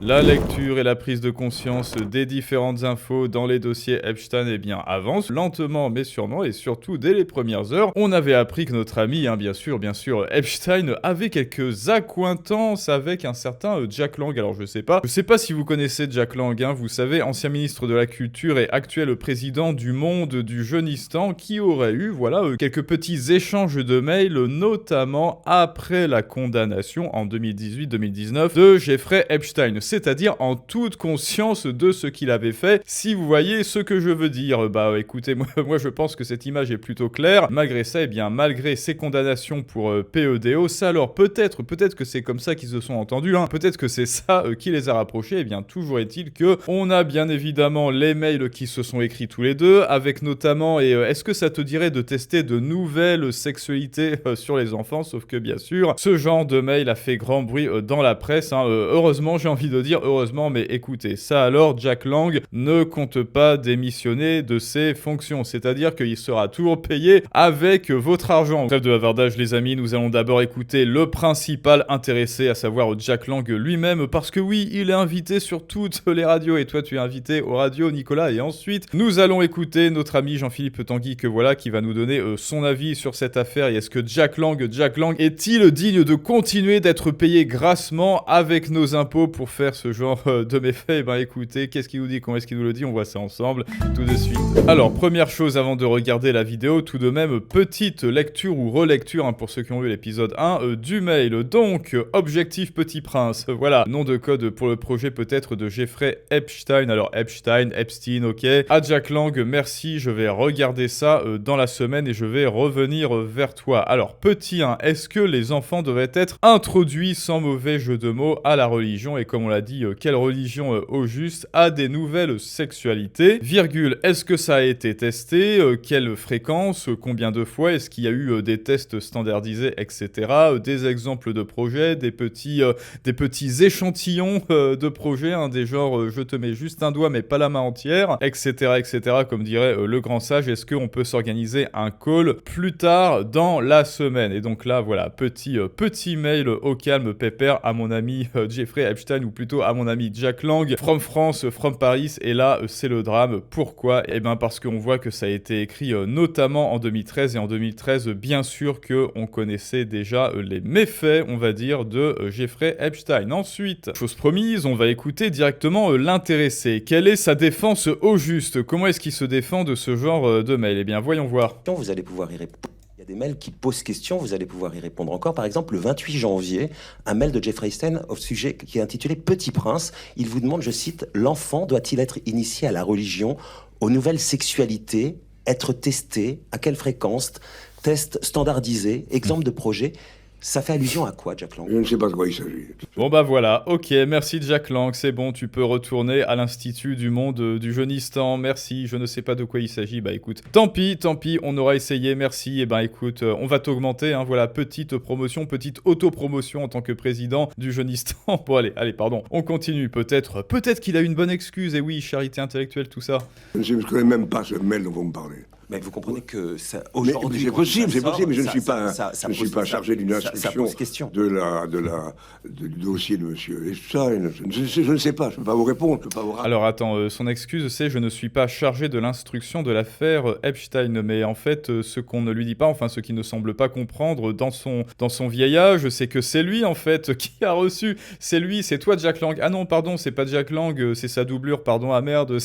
La lecture et la prise de conscience des différentes infos dans les dossiers Epstein avance lentement mais sûrement et surtout dès les premières heures. On avait appris que notre ami, bien sûr, Epstein avait quelques accointances avec un certain Jack Lang. Alors je sais pas si vous connaissez Jack Lang, vous savez, ancien ministre de la Culture et actuel président du Monde du Jeunistan qui aurait eu, quelques petits échanges de mails, notamment après la condamnation en 2018-2019 de Jeffrey Epstein. C'est-à-dire en toute conscience de ce qu'il avait fait. Si vous voyez ce que je veux dire, écoutez, moi je pense que cette image est plutôt claire. Malgré ça, malgré ces condamnations pour PEDO, ça alors peut-être que c'est comme ça qu'ils se sont entendus, peut-être que c'est ça qui les a rapprochés, toujours est-il que on a bien évidemment les mails qui se sont écrits tous les deux, avec notamment, est-ce que ça te dirait de tester de nouvelles sexualités sur les enfants, sauf que bien sûr, ce genre de mail a fait grand bruit dans la presse, heureusement, j'ai envie de dire heureusement, mais écoutez, ça alors, Jack Lang ne compte pas démissionner de ses fonctions, c'est-à-dire qu'il sera toujours payé avec votre argent. Trêve de bavardage les amis, nous allons d'abord écouter le principal intéressé, à savoir Jack Lang lui-même, parce que oui, il est invité sur toutes les radios, et toi tu es invité aux radios Nicolas, et ensuite, nous allons écouter notre ami Jean-Philippe Tanguy, qui va nous donner son avis sur cette affaire, et est-ce que Jack Lang est-il digne de continuer d'être payé grassement avec nos impôts pour faire ce genre de méfaits? Écoutez, qu'est-ce qu'il nous dit, comment est-ce qu'il nous le dit? On voit ça ensemble tout de suite. Alors, première chose avant de regarder la vidéo, tout de même, petite lecture ou relecture, pour ceux qui ont vu l'épisode 1 du mail. Donc, Objectif Petit Prince, voilà, nom de code pour le projet peut-être de Jeffrey Epstein. Alors, Epstein, ok. À Jack Lang, merci, je vais regarder ça dans la semaine et je vais revenir vers toi. Alors, petit 1, est-ce que les enfants devraient être introduits sans mauvais jeu de mots à la religion? Et comme on l'a dit, quelle religion au juste a des nouvelles sexualités? Virgule, est-ce que ça a été testé? Quelle fréquence? Combien de fois? Est-ce qu'il y a eu des tests standardisés, etc. Des exemples de projets, des petits échantillons de projets, des genres je te mets juste un doigt mais pas la main entière, etc. Comme dirait le grand sage. Est-ce qu'on peut s'organiser un call plus tard dans la semaine? Et donc là, voilà, petit mail au calme, pépère, à mon ami Jeffrey Epstein, ou plutôt à mon ami Jack Lang, from France, from Paris. Et là, c'est le drame. Pourquoi? Parce qu'on voit que ça a été écrit notamment en 2013, et en 2013, bien sûr qu'on connaissait déjà les méfaits, on va dire, de Jeffrey Epstein. Ensuite, chose promise, on va écouter directement l'intéressé. Quelle est sa défense au juste? Comment est-ce qu'il se défend de ce genre de mail? Voyons voir. Vous allez pouvoir y répondre. Il y a des mails qui posent question, vous allez pouvoir y répondre encore. Par exemple, le 28 janvier, un mail de Jeffrey Epstein au sujet qui est intitulé « Petit Prince ». Il vous demande, je cite, « L'enfant doit-il être initié à la religion, aux nouvelles sexualités, être testé, à quelle fréquence, test standardisé, exemple de projet ». Ça fait allusion à quoi, Jack Lang? Je ne sais pas de quoi il s'agit. Bon voilà, ok, merci Jack Lang, c'est bon, tu peux retourner à l'Institut du Monde du Jeunistan, merci, je ne sais pas de quoi il s'agit, écoute, tant pis, on aura essayé, merci, et écoute, on va t'augmenter, voilà, petite promotion, petite autopromotion en tant que président du Jeunistan. Bon allez, pardon, on continue, peut-être qu'il a une bonne excuse, et oui, charité intellectuelle, tout ça. Je ne connais même pas ce mail dont vous me parlez. Mais vous comprenez que ça, mais aujourd'hui, c'est possible, mais je ne suis pas chargé d'une instruction du dossier de monsieur Epstein. Je ne sais pas, je ne peux pas vous répondre, Alors attends, son excuse c'est « je ne suis pas chargé de l'instruction de l'affaire Epstein ». Mais en fait, ce qu'on ne lui dit pas, ce qu'il ne semble pas comprendre dans son vieil âge, c'est que c'est lui en fait qui a reçu, c'est toi Jack Lang. Ah non, pardon, c'est pas Jack Lang, c'est sa doublure, pardon, ah merde,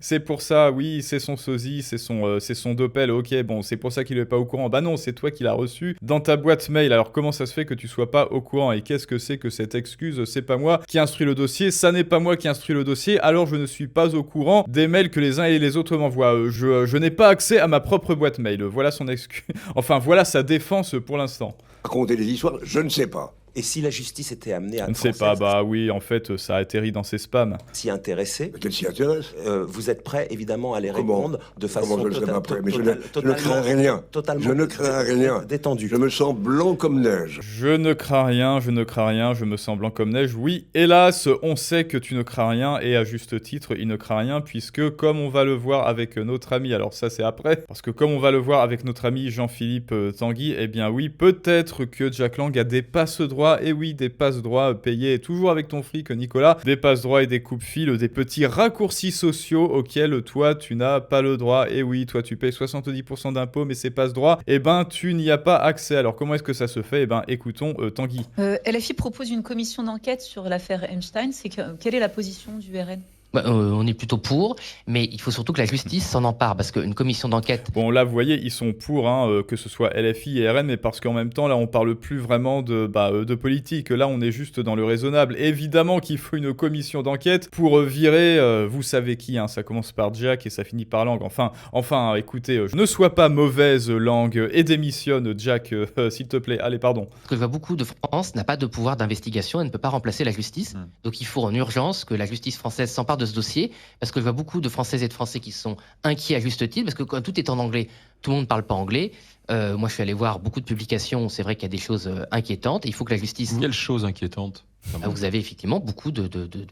c'est pour ça, oui, c'est son sosie, c'est son Doppel, ok, bon, c'est pour ça qu'il est pas au courant. Bah non, c'est toi qui l'as reçu dans ta boîte mail. Alors comment ça se fait que tu sois pas au courant? Et qu'est-ce que c'est que cette excuse? C'est pas moi qui instruis le dossier, ça n'est pas moi qui instruis le dossier, alors je ne suis pas au courant des mails que les uns et les autres m'envoient. Je n'ai pas accès à ma propre boîte mail. Voilà son excuse. Enfin, voilà sa défense pour l'instant. Raconter des histoires, je ne sais pas. Et si la justice était amenée à... Je ne sais pas, oui, en fait, ça atterrit dans ses spams. S'y intéresser. Qu'elle s'y intéresse. Vous êtes prêt, évidemment, à les répondre de façon totalement... Je ne crains rien. Détendu. Je me sens blanc comme neige. Je ne crains rien, je me sens blanc comme neige. Oui, hélas, on sait que tu ne crains rien, et à juste titre, il ne craint rien, puisque, comme on va le voir avec notre ami, alors ça c'est après, parce que comme on va le voir avec notre ami Jean-Philippe Tanguy, oui, peut-être que Jack Lang a des passe-droits passe-droits, et oui, des passe-droits payés toujours avec ton fric, Nicolas, des passe-droits et des coupes-fils, des petits raccourcis sociaux auxquels toi, tu n'as pas le droit. Et oui, toi, tu payes 70% d'impôts, mais ces passe-droits, eh ben, tu n'y as pas accès. Alors, comment est-ce que ça se fait? Eh ben, écoutons Tanguy. LFI propose une commission d'enquête sur l'affaire Epstein. Quelle est la position du RN? On est plutôt pour, mais il faut surtout que la justice s'en empare, parce qu'une commission d'enquête... Bon, là, vous voyez, ils sont pour, que ce soit LFI et RN, mais parce qu'en même temps, là, on parle plus vraiment de politique. Là, on est juste dans le raisonnable. Évidemment qu'il faut une commission d'enquête pour virer, vous savez qui, ça commence par Jack et ça finit par Lang. Enfin, écoutez, ne sois pas mauvaise langue et démissionne, Jack, s'il te plaît. Allez, pardon. Parce que je vois beaucoup de France n'a pas de pouvoir d'investigation et ne peut pas remplacer la justice. Donc il faut en urgence que la justice française s'empare de ce dossier, parce que je vois beaucoup de Françaises et de Français qui sont inquiets à juste titre, parce que quand tout est en anglais, tout le monde ne parle pas anglais. Moi, je suis allé voir beaucoup de publications, c'est vrai qu'il y a des choses inquiétantes, et il faut que la justice... Quelle chose inquiétante? Vous avez effectivement beaucoup de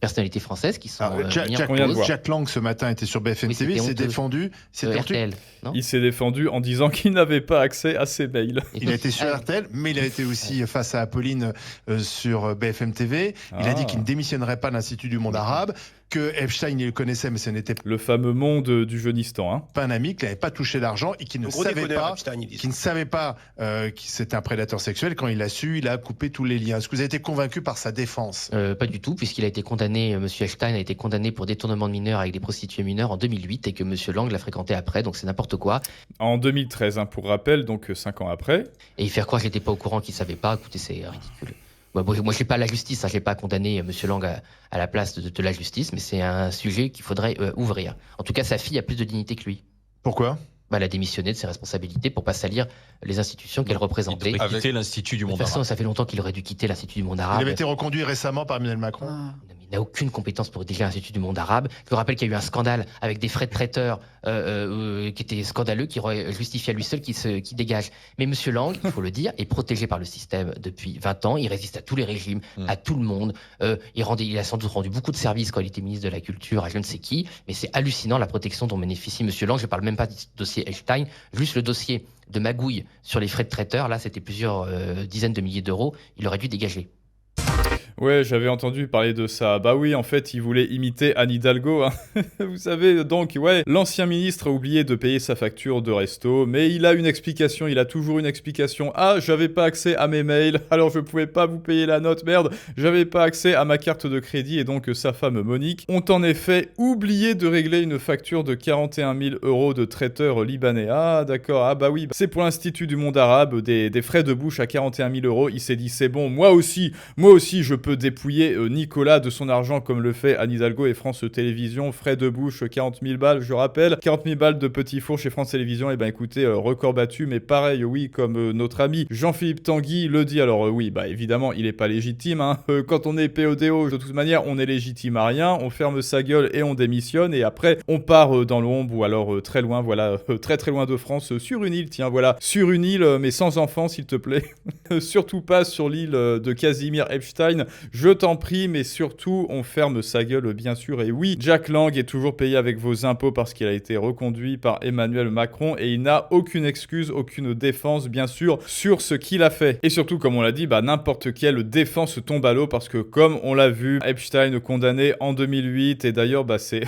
personnalités françaises qui sont Jack Lang, ce matin, était sur BFM TV, il s'est défendu. RTL, non ? Il s'est défendu en disant qu'il n'avait pas accès à ses mails. Il a été sur RTL, mais il a été aussi face à Apolline sur BFM TV. Il a dit qu'il ne démissionnerait pas de l'Institut du monde arabe, que Epstein, il le connaissait, mais ce n'était le fameux monde du jeunistan. Pas un ami, qu'il n'avait pas touché l'argent et qu'il ne savait pas que c'était un prédateur sexuel. Quand il a su, il a coupé tous les liens. Est-ce que vous avez été convaincu par sa défense? Pas du tout, puisqu'il a été condamné, M. Epstein a été condamné pour détournement de mineurs avec des prostituées mineures en 2008 et que M. Lang l'a fréquenté après, donc c'est n'importe quoi. En 2013, pour rappel, donc 5 ans après. Et faire croire que j'étais pas au courant, qu'il savait pas, écoutez, c'est ridicule. Moi, je ne suis pas la justice, je n'ai pas condamné M. Lang à la place de la justice, mais c'est un sujet qu'il faudrait ouvrir. En tout cas, sa fille a plus de dignité que lui. Pourquoi ? Elle a démissionné de ses responsabilités pour ne pas salir les institutions qu'elle représentait. Il devrait quitter l'Institut du monde arabe. Ça fait longtemps qu'il aurait dû quitter l'Institut du monde arabe. Il avait été reconduit récemment par Emmanuel Macron. Il n'a aucune compétence pour diriger l'Institut du monde arabe. Je vous rappelle qu'il y a eu un scandale avec des frais de traiteur qui étaient scandaleux, qui aurait justifié à lui seul qui dégage. Mais M. Lang, il faut le dire, est protégé par le système depuis 20 ans. Il résiste à tous les régimes, à tout le monde. Il a sans doute rendu beaucoup de services quand il était ministre de la Culture à je ne sais qui. Mais c'est hallucinant la protection dont bénéficie M. Lang. Je ne parle même pas du dossier Epstein, juste le dossier de magouille sur les frais de traiteur. Là, c'était plusieurs dizaines de milliers d'euros. Il aurait dû dégager. Ouais, j'avais entendu parler de ça. Bah oui, en fait, il voulait imiter Anne Hidalgo. Vous savez, donc, ouais, l'ancien ministre a oublié de payer sa facture de resto, mais il a une explication, il a toujours une explication. Ah, j'avais pas accès à mes mails, alors je pouvais pas vous payer la note, merde. J'avais pas accès à ma carte de crédit, et donc sa femme Monique ont en effet oublié de régler une facture de 41 000 € de traiteur libanais. Ah, d'accord, ah bah oui, c'est pour l'Institut du monde arabe, des frais de bouche à 41 000 €. Il s'est dit, c'est bon, moi aussi, je peux dépouiller Nicolas de son argent comme le fait Anne Hidalgo et France Télévisions. Frais de bouche, 40 000 balles, je rappelle. 40 000 balles de petit four chez France Télévisions. Et ben écoutez, record battu, mais pareil, oui, comme notre ami Jean-Philippe Tanguy le dit. Alors oui, bah évidemment, il est pas légitime. Quand on est PODO, de toute manière, on est légitime à rien. On ferme sa gueule et on démissionne. Et après, on part dans l'ombre ou alors très loin, voilà, très très loin de France, sur une île, tiens, voilà. Sur une île, mais sans enfants, s'il te plaît. Surtout pas sur l'île de Casimir Epstein. Je t'en prie, mais surtout, on ferme sa gueule, bien sûr. Et oui, Jack Lang est toujours payé avec vos impôts parce qu'il a été reconduit par Emmanuel Macron et il n'a aucune excuse, aucune défense, bien sûr, sur ce qu'il a fait. Et surtout, comme on l'a dit, n'importe quelle défense tombe à l'eau parce que, comme on l'a vu, Epstein condamné en 2008 et d'ailleurs, c'est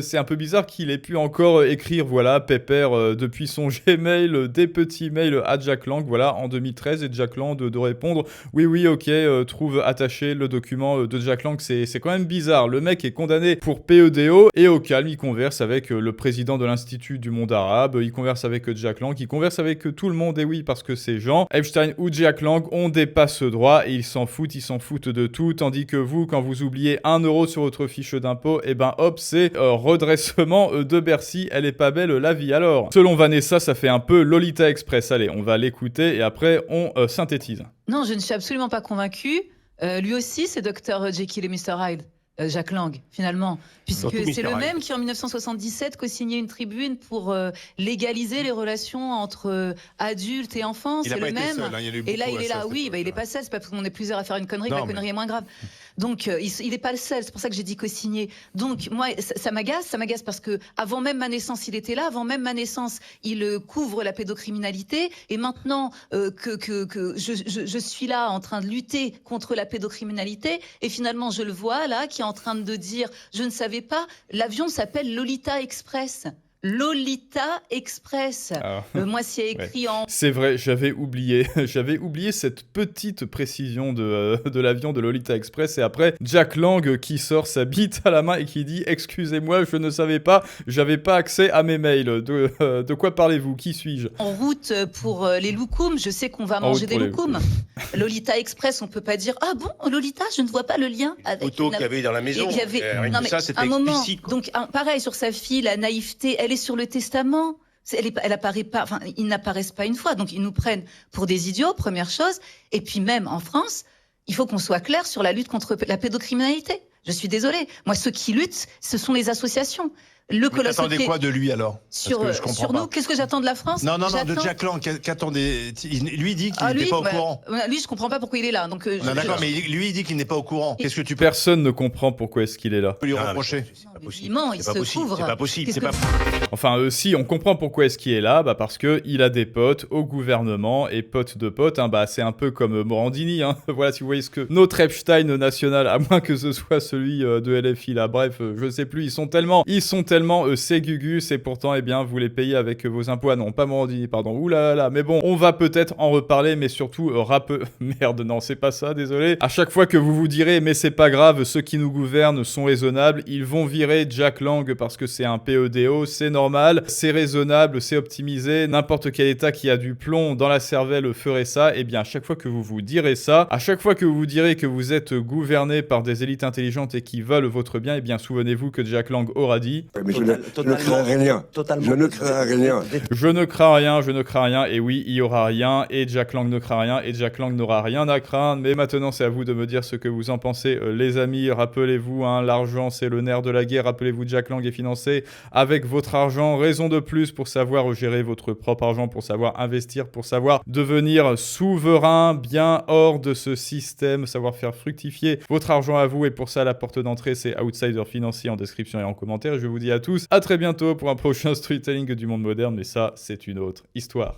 c'est un peu bizarre qu'il ait pu encore écrire, voilà, pépère depuis son Gmail, des petits mails à Jack Lang, voilà, en 2013 et Jack Lang de répondre, oui, ok, trouve attaché le document de Jack Lang, c'est quand même bizarre. Le mec est condamné pour PEDO et au calme, il converse avec le président de l'Institut du monde arabe, il converse avec Jack Lang, il converse avec tout le monde, et oui, parce que ces gens, Epstein ou Jack Lang, ont des passe-droits et ils s'en foutent de tout, tandis que vous, quand vous oubliez 1 € sur votre fiche d'impôt, et ben hop, c'est redressement de Bercy, elle est pas belle la vie. Alors, selon Vanessa, ça fait un peu Lolita Express. Allez, on va l'écouter et après, on synthétise. Non, je ne suis absolument pas convaincue. Lui aussi, c'est Dr Jekyll et Mr Hyde, Jack Lang, finalement. Puisque c'est le même qui, en 1977, co-signait une tribune pour légaliser les relations entre adultes et enfants. C'est le même. Et là, il est là. Oui, il est pas seul. C'est pas parce qu'on est plusieurs à faire une connerie que la connerie est moins grave. Donc, il n'est pas le seul. C'est pour ça que j'ai dit co-signé. Donc, moi, ça m'agace. Ça m'agace parce que avant même ma naissance, il était là. Avant même ma naissance, il couvre la pédocriminalité. Et maintenant que je suis là en train de lutter contre la pédocriminalité, et finalement, je le vois là, qui est en train de dire, je ne savais pas, l'avion s'appelle Lolita Express. Lolita Express. Moi, c'est écrit en... C'est vrai, j'avais oublié cette petite précision de l'avion de Lolita Express. Et après, Jack Lang qui sort sa bite à la main et qui dit « Excusez-moi, je ne savais pas, j'avais pas accès à mes mails. De quoi parlez-vous? Qui suis-je » En route pour les loukoums, je sais qu'on va manger des loukoums. Lolita Express, on peut pas dire « Ah bon, Lolita, je ne vois pas le lien avec... » Photo qu'il y avait dans la maison. Non, mais ça, c'était un moment. explicite. Donc, pareil, sur sa fille, la naïveté, elle est sur le testament. Elle apparaît pas, enfin, ils n'apparaissent pas une fois. Donc, ils nous prennent pour des idiots, première chose. Et puis, même en France, il faut qu'on soit clair sur la lutte contre la pédocriminalité. Je suis désolée. Moi, ceux qui luttent, ce sont les associations. Mais attendez quoi de lui alors? Sur nous, qu'est-ce que j'attends de la France? Non, de Jack Lang, qu'attendendez. Lui dit qu'il n'est pas au courant. Lui, je comprends pas pourquoi il est là. Donc, d'accord, mais lui, il dit qu'il n'est pas au courant. Qu'est-ce que tu peux Personne ne comprend pourquoi est-ce qu'il est là. lui reprocher? il ment, il se couvre. C'est pas possible. Enfin, si, on comprend pourquoi est-ce qu'il est là, parce que il a des potes au gouvernement, et potes de potes, c'est un peu comme Morandini, voilà, si vous voyez ce que... Notre Epstein national, à moins que ce soit celui de LFI, là, bref, je sais plus, ils sont tellement c'est gugus, et pourtant, eh bien, vous les payez avec vos impôts. Ah non, pas Morandini, pardon, oulala, mais bon, on va peut-être en reparler, mais surtout, merde, non, c'est pas ça, désolé. À chaque fois que vous vous direz, mais c'est pas grave, ceux qui nous gouvernent sont raisonnables, ils vont virer Jack Lang parce que c'est un PEDO, c'est normal, c'est raisonnable, c'est optimisé, n'importe quel état qui a du plomb dans la cervelle ferait ça. Et bien à chaque fois que vous vous direz ça, à chaque fois que vous vous direz que vous êtes gouverné par des élites intelligentes et qui veulent votre bien, et bien souvenez-vous que Jack Lang aura dit mais je ne crains rien. Je ne crains rien. Je ne crains rien, et oui, il y aura rien, et Jack Lang ne craint rien, et Jack Lang n'aura rien à craindre. Mais maintenant c'est à vous de me dire ce que vous en pensez, les amis. Rappelez-vous, l'argent c'est le nerf de la guerre. Rappelez-vous, Jack Lang est financé avec votre argent. Raison de plus pour savoir gérer votre propre argent, pour savoir investir, pour savoir devenir souverain, bien hors de ce système, savoir faire fructifier votre argent à vous. Et pour ça, la porte d'entrée, c'est Outsider Financier en description et en commentaire. Je vous dis à tous, à très bientôt pour un prochain storytelling du monde moderne, mais ça, c'est une autre histoire.